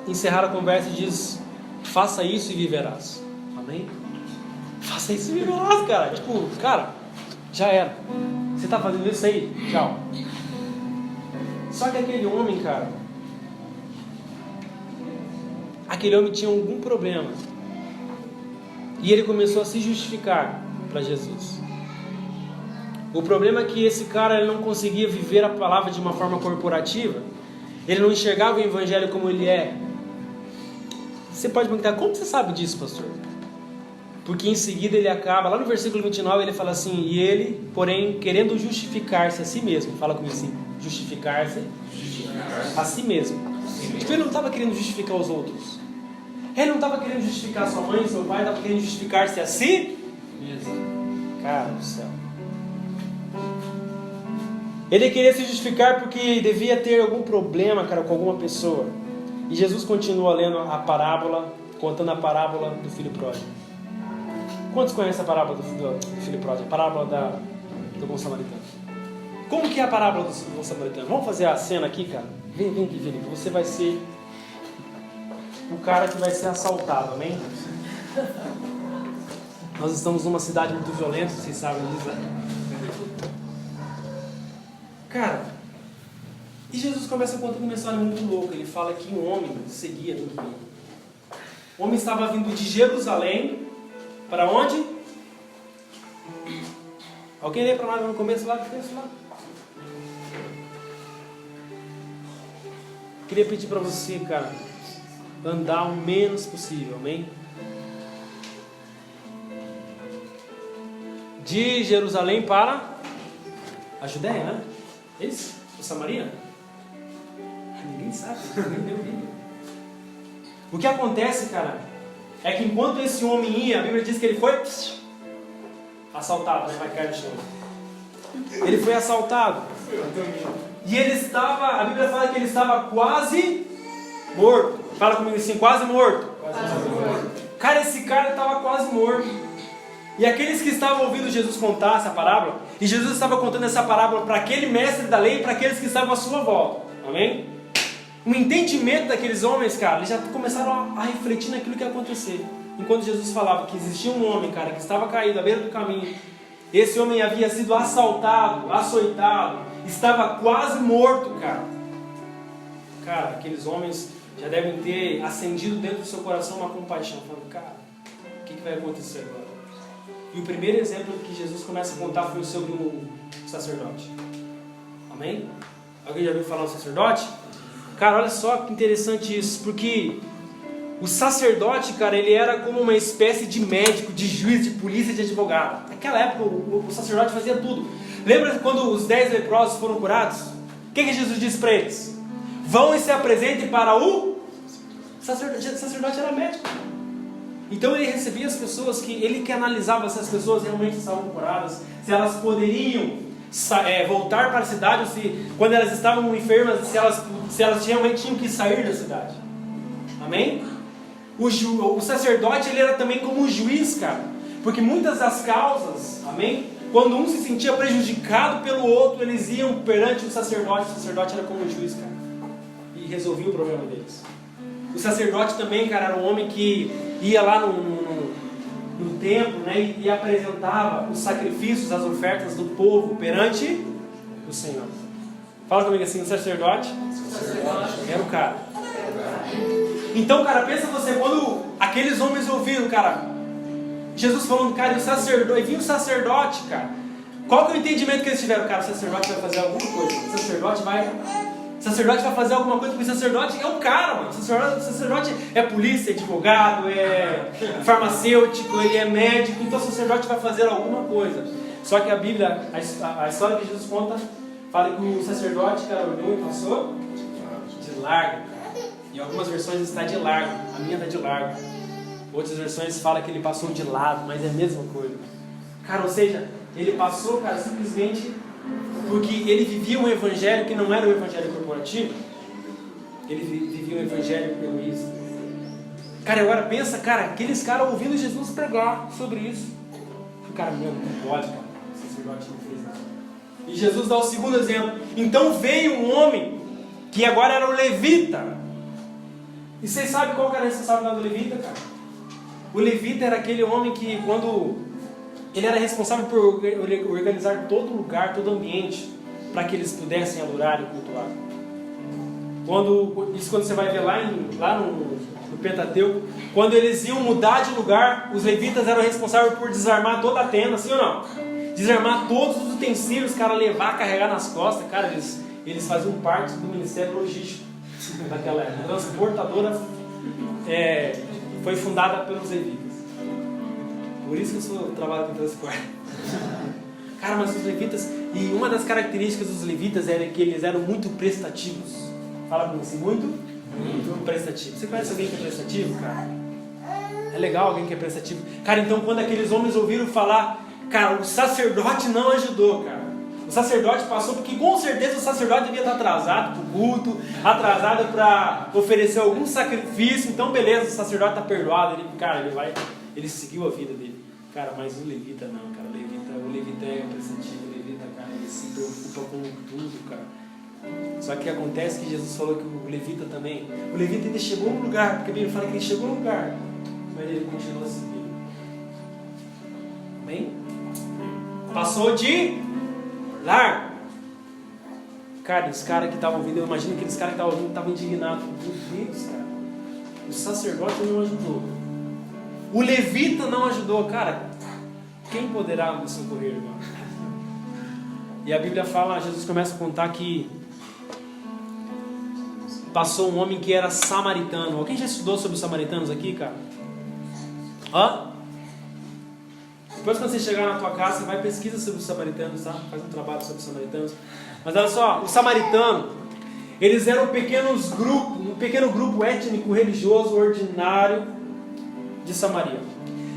[SPEAKER 1] encerrar a conversa e diz: faça isso e viverás. Amém? Faça isso e viverás, cara. Tipo, cara, já era. Você está fazendo isso aí? Tchau. Só que aquele homem, cara, aquele homem tinha algum problema. E ele começou a se justificar para Jesus. O problema é que esse cara ele não conseguia viver a palavra de uma forma corporativa. Ele não enxergava o evangelho como ele é. Você pode perguntar: como você sabe disso, pastor? Porque em seguida ele acaba, lá no versículo 29 ele fala assim: e ele, porém, querendo justificar-se a si mesmo. Fala comigo assim: justificar-se a si mesmo. Tipo, ele não estava querendo justificar os outros. Ele não estava querendo justificar sua mãe, seu pai, estava querendo justificar-se a si mesmo. Cara do céu. Ele queria se justificar porque devia ter algum problema, cara, com alguma pessoa. E Jesus continua lendo a parábola, contando a parábola do filho pródigo. Quantos conhecem a parábola do filho pródigo? A parábola do bom samaritano. Como que é a parábola do bom samaritano? Vamos fazer a cena aqui, cara? Vem aqui, Felipe. Você vai ser o cara que vai ser assaltado, amém? Nós estamos numa cidade muito violenta, vocês sabem disso, né? Cara, e Jesus começa contando uma história muito louca. Ele fala que um homem seguia muito bem. O homem estava vindo de Jerusalém para onde? Alguém lê para nós no começo lá? Queria pedir para você, cara, andar o menos possível, amém? De Jerusalém para a Judéia, né? Isso? O Samaria? Ninguém sabe, ninguém deu Bíblia. O que acontece, cara, é que enquanto esse homem ia, a Bíblia diz que ele foi assaltado, né? Vai cair no chão. Ele foi assaltado. E ele estava, a Bíblia fala que ele estava quase morto. Fala comigo assim: quase morto. Quase morto. Cara, esse cara estava quase morto. E aqueles que estavam ouvindo Jesus contar essa parábola, e Jesus estava contando essa parábola para aquele mestre da lei e para aqueles que estavam à sua volta. Amém? O entendimento daqueles homens, cara, eles já começaram a refletir naquilo que ia acontecer. Enquanto Jesus falava que existia um homem, cara, que estava caído à beira do caminho. Esse homem havia sido assaltado, açoitado, estava quase morto, cara. Cara, aqueles homens já devem ter acendido dentro do seu coração uma compaixão, falando: cara, o que vai acontecer agora? E o primeiro exemplo que Jesus começa a contar foi sobre um sacerdote. Amém? Alguém já ouviu falar do sacerdote? Cara, olha só que interessante isso, porque O sacerdote, cara, ele era como uma espécie de médico, de juiz, de polícia, de advogado. Naquela época, o sacerdote fazia tudo. Lembra quando os 10 leprosos foram curados? O que Jesus disse para eles? Vão e se apresentem para o sacerdote. O sacerdote era médico. Então ele recebia as pessoas, ele que analisava se as pessoas realmente estavam curadas, se elas poderiam voltar para a cidade, ou se quando elas estavam enfermas, se elas realmente tinham que sair da cidade. Amém? O sacerdote, ele era também como um juiz, cara. Porque muitas das causas, amém? Quando um se sentia prejudicado pelo outro, eles iam perante o sacerdote. O sacerdote era como um juiz, cara. E resolvia o problema deles. O sacerdote também, cara, era um homem que ia lá no templo, né? E apresentava os sacrifícios, as ofertas do povo perante o Senhor. Fala comigo assim, o sacerdote era o cara. Então, cara, pensa você, quando aqueles homens ouviram, cara, Jesus falando, cara, e vinha o sacerdote, cara. Qual que é o entendimento que eles tiveram? Cara, o sacerdote vai fazer alguma coisa. O sacerdote vai fazer alguma coisa, porque o sacerdote é um cara, mano. O sacerdote é polícia, é advogado, é farmacêutico, ele é médico. Então o sacerdote vai fazer alguma coisa. Só que a Bíblia, a história que Jesus conta, fala que o sacerdote, cara, olhou e passou de largo. Em algumas versões está de largo, a minha está de largo. Outras versões falam que ele passou de lado, mas é a mesma coisa. Cara, ou seja, ele passou, cara, simplesmente porque ele vivia um evangelho que não era o evangelho corporativo. Ele vivia um evangelho egoísta. Cara, agora pensa, cara, aqueles caras ouvindo Jesus pregar sobre isso. O cara, meu, não pode, cara. O sacerdote não fez nada. E Jesus dá o segundo exemplo. Então veio um homem que agora era o levita. E vocês sabem qual era a responsabilidade do levita, cara? O levita era aquele homem que, quando ele era responsável por organizar todo lugar, todo ambiente, para que eles pudessem adorar e cultuar. Quando você vai ver lá no Pentateuco, quando eles iam mudar de lugar, os levitas eram responsáveis por desarmar toda a tenda, sim ou não? Desarmar todos os utensílios, cara, levar, carregar nas costas. Cara, eles faziam parte do ministério logístico daquela época. A transportadora foi fundada pelos levitas. Por isso que eu trabalho com transporte. Cara, mas os levitas, e uma das características dos levitas era que eles eram muito prestativos. Fala comigo assim, muito prestativo. Você conhece alguém que é prestativo, cara? É legal alguém que é prestativo. Cara, então quando aqueles homens ouviram falar, cara, o sacerdote não ajudou, cara. O sacerdote passou, porque com certeza o sacerdote devia estar atrasado para o culto, atrasado para oferecer algum sacrifício. Então beleza, o sacerdote está perdoado, ele seguiu a vida dele. Cara, mas o levita não, cara. O levita é prestativo, o levita, cara, ele se preocupa com tudo, cara. Só que acontece que Jesus falou que o levita também, o levita ainda chegou no lugar, porque a Bíblia fala que ele chegou no lugar, mas ele continua seguindo. Amém? Passou de largo. Cara, os caras que estavam ouvindo, eu imagino que aqueles caras que estavam ouvindo estavam indignados. Meu Deus, cara, o sacerdote não ajudou, o levita não ajudou, cara, quem poderá me socorrer, irmão? E a Bíblia fala, Jesus começa a contar que passou um homem que era samaritano. Alguém já estudou sobre os samaritanos aqui, cara? Depois quando você chegar na tua casa, você vai pesquisa sobre os samaritanos, tá? Faz um trabalho sobre os samaritanos. Mas olha só, os samaritanos, eles eram um pequeno grupo étnico religioso ordinário de Samaria.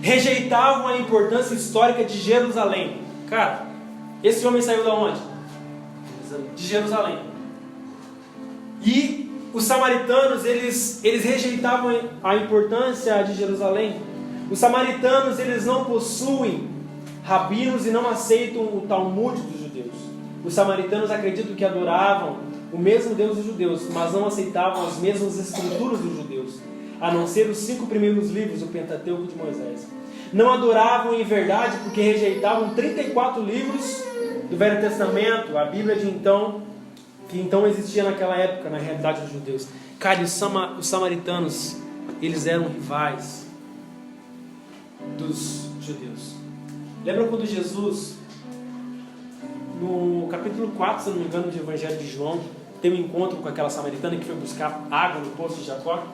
[SPEAKER 1] Rejeitavam a importância histórica de Jerusalém. Cara, esse homem saiu da onde? De Jerusalém. E os samaritanos, eles rejeitavam a importância de Jerusalém. Os samaritanos, eles não possuem rabinos e não aceitam o Talmud dos judeus. Os samaritanos acreditam que adoravam o mesmo Deus dos judeus, mas não aceitavam as mesmas escrituras dos judeus, a não ser os 5 primeiros livros do Pentateuco de Moisés. Não adoravam em verdade porque rejeitavam 34 livros do Velho Testamento, a Bíblia de então, que então existia naquela época, na realidade dos judeus. Cara, os samaritanos, eles eram rivais dos judeus. Lembra quando Jesus, no capítulo 4, se não me engano, do Evangelho de João, teve um encontro com aquela samaritana que foi buscar água no poço de Jacó?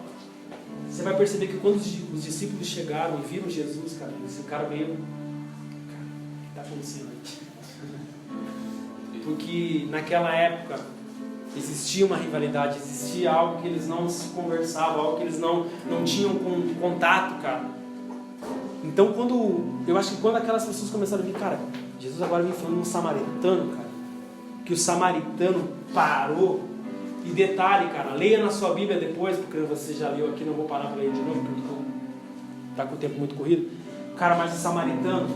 [SPEAKER 1] você vai perceber que quando os discípulos chegaram e viram Jesus, cara, esse cara veio... Cara, o que está acontecendo aqui? Porque naquela época existia uma rivalidade, existia algo que eles não se conversavam, algo que eles não tinham contato, cara. Então eu acho que quando aquelas pessoas começaram a vir, cara, Jesus agora vem falando um samaritano, cara, que o samaritano parou. E detalhe, cara, leia na sua Bíblia depois, porque você já leu aqui, não vou parar para ler de novo, porque está com o tempo muito corrido. Cara, mas o samaritano,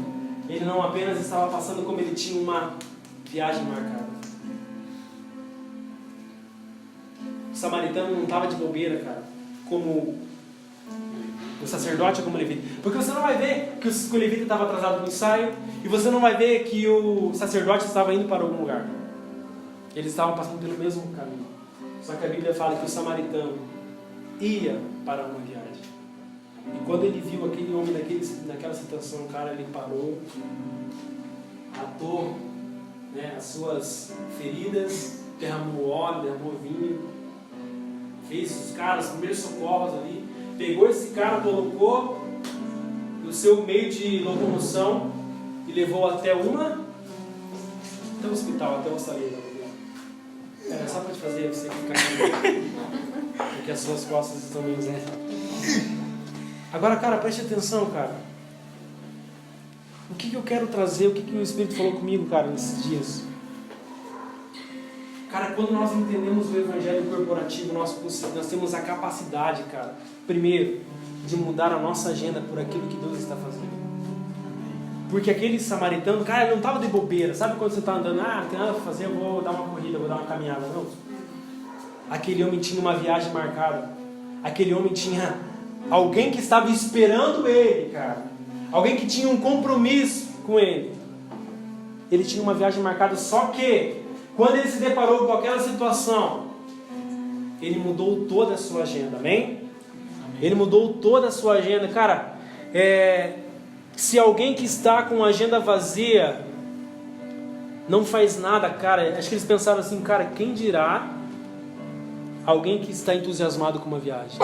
[SPEAKER 1] ele não apenas estava passando, como ele tinha uma viagem marcada. O samaritano não estava de bobeira, cara, como o sacerdote, como o levita. Porque você não vai ver que o levita estava atrasado no ensaio, e você não vai ver que o sacerdote estava indo para algum lugar. Eles estavam passando pelo mesmo caminho. Só que a Bíblia fala que o samaritano ia para uma viagem. E quando ele viu aquele homem naquela situação, cara, ele parou, atou, né, as suas feridas, derramou óleo, derramou vinho, fez os primeiros socorros ali, pegou esse cara, colocou no seu meio de locomoção e levou até o hospital, até o saleiro. É só para te fazer você ficar porque as suas costas estão meio Agora, cara, preste atenção, cara. O que eu quero trazer, o que o Espírito falou comigo, cara, nesses dias? Cara, quando nós entendemos o Evangelho corporativo, nós temos a capacidade, cara, primeiro, de mudar a nossa agenda por aquilo que Deus está fazendo. Porque aquele samaritano, cara, ele não estava de bobeira. Sabe quando você está andando, não tem nada para fazer, eu vou dar uma corrida, vou dar uma caminhada. Não. Aquele homem tinha uma viagem marcada. Aquele homem tinha alguém que estava esperando ele, cara. Alguém que tinha um compromisso com ele. Ele tinha uma viagem marcada, só que quando ele se deparou com aquela situação, ele mudou toda a sua agenda, amém? Ele mudou toda a sua agenda. Cara, se alguém que está com a agenda vazia não faz nada, cara, acho que eles pensaram assim, cara, quem dirá alguém que está entusiasmado com uma viagem?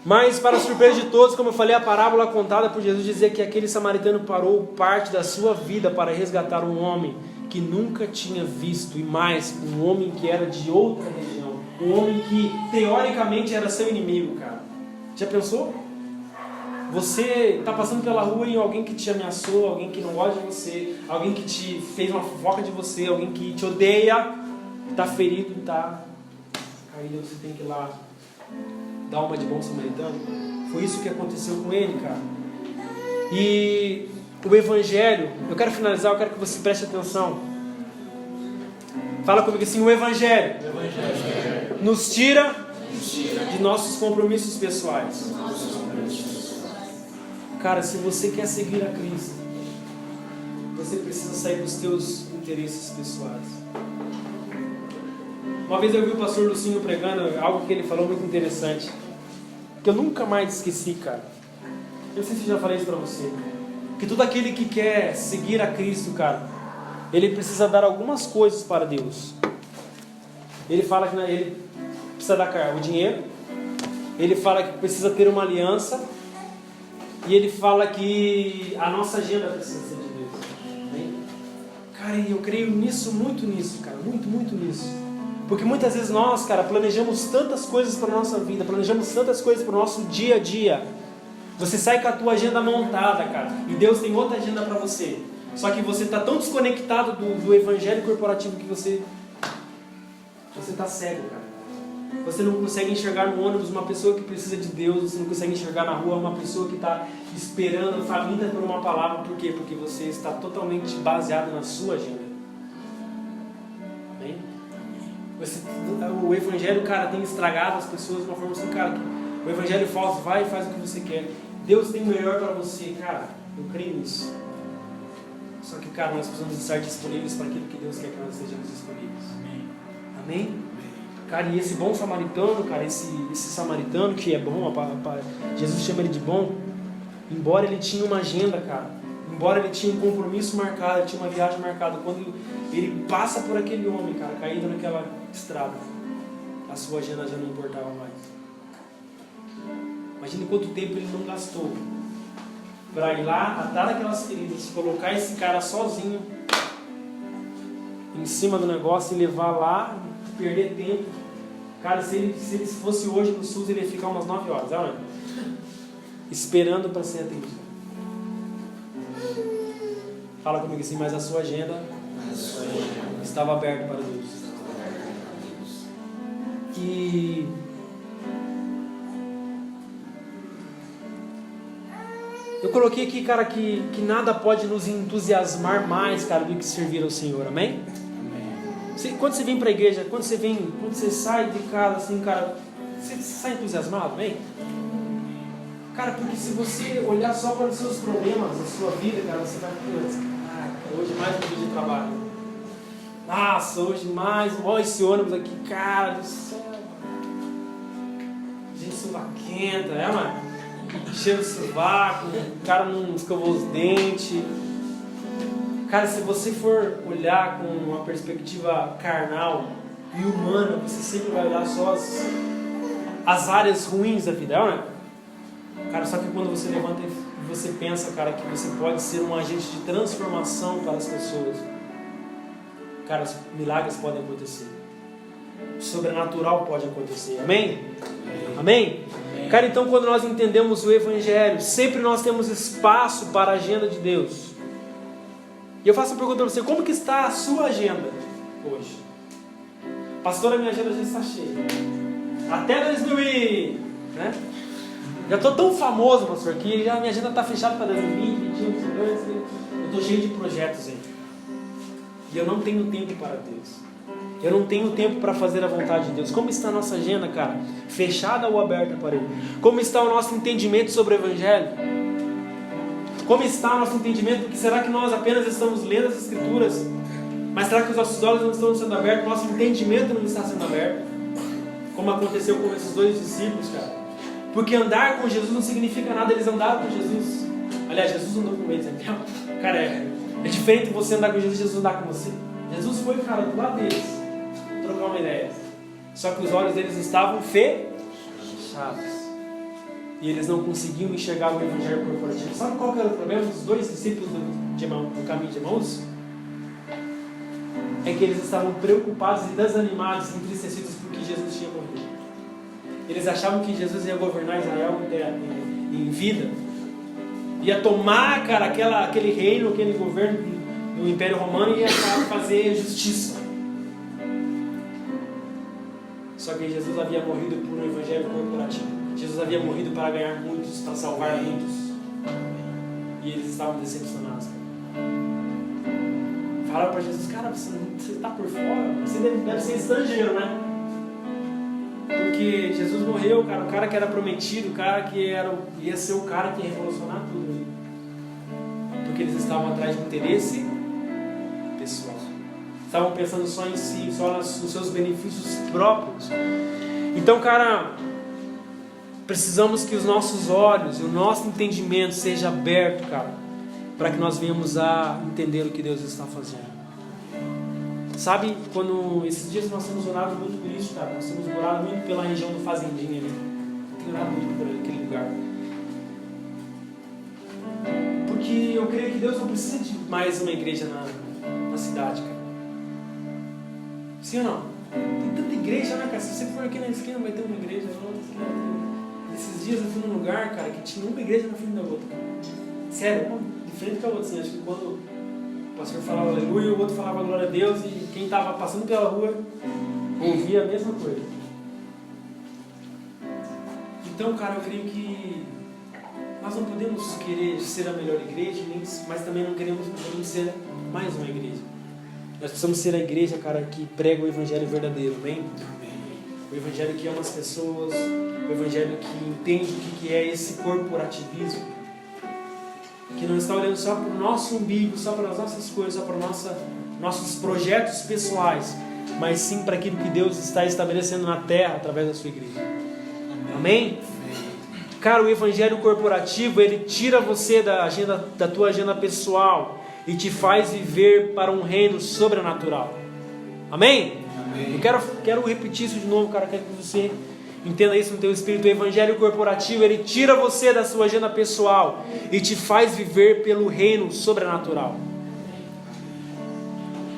[SPEAKER 1] Mas, para a surpresa de todos, como eu falei, a parábola contada por Jesus dizia que aquele samaritano parou parte da sua vida para resgatar um homem que nunca tinha visto, e mais, um homem que era de outra região, um homem que teoricamente era seu inimigo, cara. Já pensou? Você está passando pela rua e alguém que te ameaçou, alguém que não gosta de você, alguém que te fez uma fofoca de você, alguém que te odeia, está ferido, está caído, você tem que ir lá dar uma de bom samaritano. Foi isso que aconteceu com ele, cara. E o Evangelho, eu quero finalizar, eu quero que você preste atenção. Fala comigo assim, o Evangelho nos tira de nossos compromissos pessoais. Cara, se você quer seguir a Cristo, você precisa sair dos teus interesses pessoais. Uma vez eu vi o pastor Lucinho pregando algo que ele falou muito interessante, que eu nunca mais esqueci, cara. Eu não sei se eu já falei isso pra você. Que todo aquele que quer seguir a Cristo, cara, ele precisa dar algumas coisas para Deus. Ele fala que ele precisa dar o dinheiro, ele fala que precisa ter uma aliança, e ele fala que a nossa agenda precisa ser de Deus. Amém? Cara, eu creio muito nisso, cara. Muito nisso. Porque muitas vezes nós, cara, planejamos tantas coisas para a nossa vida, planejamos tantas coisas para o nosso dia a dia. Você sai com a tua agenda montada, cara, e Deus tem outra agenda para você. Só que você está tão desconectado do evangelho corporativo que você está cego, cara. Você não consegue enxergar no ônibus uma pessoa que precisa de Deus. Você não consegue enxergar na rua uma pessoa que está esperando, faminta por uma palavra. Por quê? Porque você está totalmente baseado na sua agenda. Amém? O evangelho, cara, tem estragado as pessoas de uma forma assim, cara, que o evangelho falso, vai e faz o que você quer. Deus tem o melhor para você, cara. Eu creio nisso. Só que, cara, nós precisamos estar disponíveis para aquilo que Deus quer que nós estejamos disponíveis. Amém? Cara, e esse bom samaritano, cara, esse samaritano que é bom, Jesus chama ele de bom, embora ele tinha uma agenda, cara, embora ele tinha um compromisso marcado, ele tinha uma viagem marcada, quando ele passa por aquele homem, cara, caído naquela estrada, a sua agenda já não importava mais. Imagine quanto tempo ele não gastou para ir lá, atar aquelas feridas, colocar esse cara sozinho em cima do negócio e levar lá, perder tempo. Cara, se ele fosse hoje no SUS, ele ia ficar umas 9 horas, olha, esperando para ser atendido. Fala comigo assim, mas a sua agenda estava aberta para Deus. E eu coloquei aqui, cara, que nada pode nos entusiasmar mais, cara, do que servir ao Senhor, amém? Quando você vem para a igreja, quando você sai de casa, assim, cara, você sai entusiasmado, amém? Cara, porque se você olhar só para os seus problemas, a sua vida, cara, você vai pensar, hoje mais um dia de trabalho. Nossa, hoje mais, olha esse ônibus aqui, cara do céu. Gente suvaquenta, mano? Cheio de sovaco, o cara não escovou os dentes. Cara, se você for olhar com uma perspectiva carnal e humana, você sempre vai olhar só as áreas ruins da vida, não é? Cara, só que quando você levanta e você pensa, cara, que você pode ser um agente de transformação para as pessoas, cara, milagres podem acontecer. O sobrenatural pode acontecer. Amém? Amém? Cara, então quando nós entendemos o Evangelho, sempre nós temos espaço para a agenda de Deus. E eu faço uma pergunta para você, como que está a sua agenda hoje? Pastor, a minha agenda já está cheia. Até 2000 né? Já estou tão famoso, pastor, que a minha agenda está fechada para 2020, 2021, 2022. Eu estou cheio de projetos aí. E eu não tenho tempo para Deus. Eu não tenho tempo para fazer a vontade de Deus. Como está a nossa agenda, cara? Fechada ou aberta para Ele? Como está o nosso entendimento sobre o Evangelho? Como está o nosso entendimento? Que será que nós apenas estamos lendo as Escrituras? Mas será que os nossos olhos não estão sendo abertos? Nosso entendimento não está sendo aberto? Como aconteceu com esses 2 discípulos, cara. Porque andar com Jesus não significa nada. Eles andaram com Jesus. Aliás, Jesus andou com eles. Cara, é diferente você andar com Jesus e Jesus andar com você. Jesus foi, cara, do lado deles, trocar uma ideia. Só que os olhos deles estavam fechados. E eles não conseguiam enxergar o Evangelho corporativo. Sabe qual que era o problema dos 2 discípulos do caminho de Emaús? É que eles estavam preocupados e desanimados, entristecidos porque Jesus tinha morrido. Eles achavam que Jesus ia governar Israel em vida. Ia tomar, cara, aquele reino, aquele governo do Império Romano e ia fazer justiça. Só que Jesus havia morrido por um evangelho corporativo. Jesus havia morrido para ganhar muitos, para salvar muitos. E eles estavam decepcionados. Falaram para Jesus, cara, você está por fora, você deve ser estrangeiro, né? Porque Jesus morreu, cara, o cara que era prometido, o cara que ia ser o cara que ia revolucionar tudo ali. Porque eles estavam atrás de interesse pessoal. Estavam pensando só em si, só nos seus benefícios próprios. Então, cara, precisamos que os nossos olhos e o nosso entendimento seja aberto, cara, para que nós venhamos a entender o que Deus está fazendo. Sabe, quando esses dias nós temos orado muito por isso, cara, nós temos orado muito pela região do Fazendinha ali. Tenho orado muito por aquele lugar. Porque eu creio que Deus não precisa de mais uma igreja na cidade, cara. Sim ou não? Tem tanta igreja, né, cara? Se você for aqui na esquina, vai ter uma igreja. Esses dias eu fui num lugar, cara, que tinha uma igreja na frente da outra. Sério, uma de frente com a outra. Assim, acho que quando o pastor falava aleluia, o outro falava glória a Deus, e quem estava passando pela rua ouvia a mesma coisa. Então, cara, eu creio que nós não podemos querer ser a melhor igreja, mas também não podemos ser mais uma igreja. Nós precisamos ser a igreja, cara, que prega o evangelho verdadeiro, amém? O evangelho que ama as pessoas, o evangelho que entende o que é esse corporativismo, que não está olhando só para o nosso umbigo, só para as nossas coisas, só para nossos projetos pessoais, mas sim para aquilo que Deus está estabelecendo na terra através da sua igreja. Amém? Cara, o evangelho corporativo, ele tira você da tua agenda pessoal e te faz viver para um reino sobrenatural. Amém? Amém. Eu quero repetir isso de novo, cara. Quero que você Entenda isso no teu espírito. O evangelho corporativo, ele tira você da sua agenda pessoal e te faz viver pelo reino sobrenatural.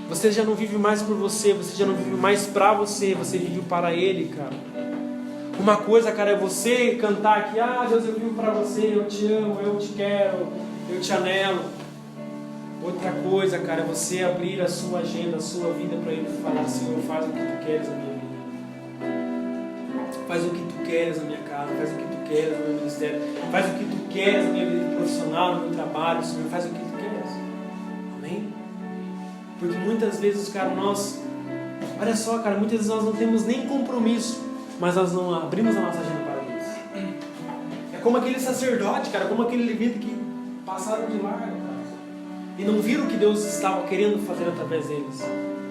[SPEAKER 1] Você já não vive mais por você, você já não vive mais para você, você vive para Ele, cara. Uma coisa, cara, é você cantar aqui: ah, Deus, eu vivo para você, eu te amo, eu te quero, eu te anelo. Outra coisa, cara, é você abrir a sua agenda, a sua vida para Ele e falar: Senhor, faz o que Tu queres na minha vida. Faz o que Tu queres na minha casa, faz o que Tu queres no meu ministério, faz o que Tu queres na minha vida profissional, no meu trabalho, Senhor, faz o que Tu queres. Amém? Porque muitas vezes, cara, olha só, cara, muitas vezes nós não temos nem compromisso, mas nós não abrimos a nossa agenda para Deus. É como aquele sacerdote, cara, como aquele levita que passaram de largo, cara, e não viram o que Deus estava querendo fazer através deles.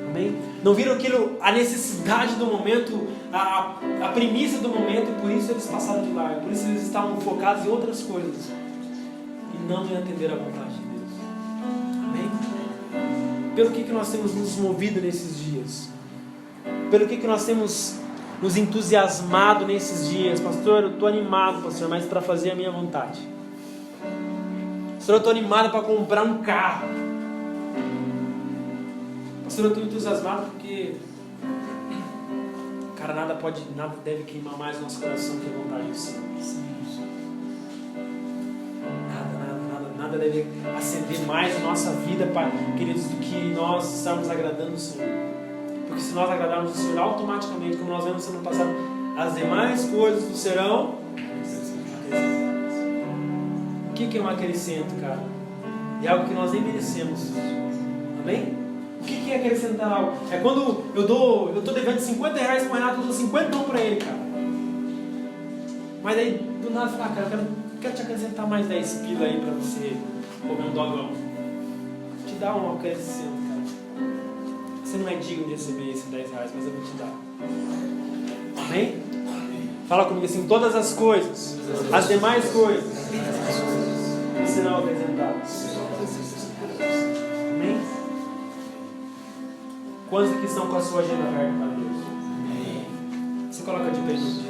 [SPEAKER 1] Amém? Não viram a necessidade do momento, a premissa do momento, e por isso eles passaram de largo, por isso eles estavam focados em outras coisas e não em atender a vontade de Deus. Amém? Pelo que nós temos nos movido nesses dias? Pelo que nós temos nos entusiasmado nesses dias? Pastor, eu estou animado, pastor, mas para fazer a minha vontade. Pastor, eu estou animado para comprar um carro. Pastor, eu estou entusiasmado porque, cara, nada deve queimar mais o nosso coração que a vontade do Senhor. Nada deve acender mais a nossa vida, queridos, do que nós estarmos agradando o Senhor. Porque se nós agradarmos o Senhor, automaticamente, como nós vemos no semana passada, as demais coisas do serão acrescentadas. O que é um acrescento, cara? É algo que nós nem merecemos. Amém? O que é acrescentar algo? É quando eu estou devendo 50 reais para o Renato, eu dou 50 para ele, cara. Mas aí, do nada, fala, cara, eu quero te acrescentar mais 10 pila aí para você comer um dogão. Te dá um acrescento, cara. Você não é digno de receber esses 10 reais, mas eu vou te dar. Amém? Fala comigo assim: todas as coisas, as demais coisas, serão acrescentadas. Amém? Quantos aqui estão com a sua agenda aberta para Deus? Você coloca de pé, Jesus.